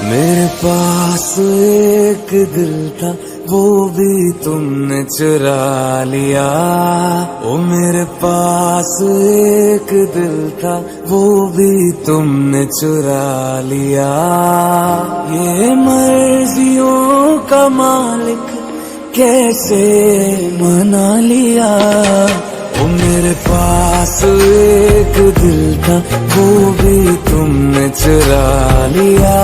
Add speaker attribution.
Speaker 1: मेरे पास एक दिल था, वो भी तुमने चुरा लिया। ओ मेरे पास एक दिल था, वो भी तुमने चुरा लिया। ये मर्जियों का मालिक कैसे मना लिया। ओ मेरे पास एक दिल था, वो भी तुमने चुरा लिया।